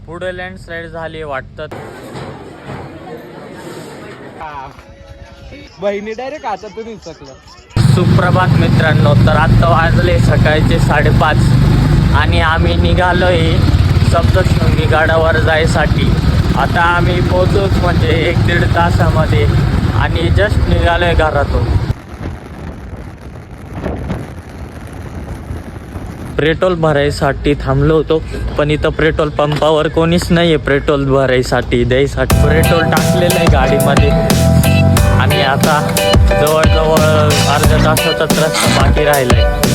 पुढे लँडस्लाईड झाली वाटतं. बहिणी डायरेक्ट हातातून उचकलं. सुप्रभात मित्रांनो, तर आत्ता वाजले सकाळचे 5:30 आणि आम्ही निघालोय सप्तशृंगी गडावर जायसाठी. आता आम्ही पोहोचूच म्हणजे 1-1.5 तासामध्ये आणि जस्ट निघालोय घरातून. पेट्रोल भरायसाठी थांबलो होतो, पण इथं पेट्रोल पंपावर कोणीच नाही आहे पेट्रोल भरायसाठी द्यायसाठी. पेट्रोल टाकलेलं आहे गाडीमध्ये आणि आता जवळजवळ अर्ध्या तासाचाच रस्ता बाकी राहिला आहे.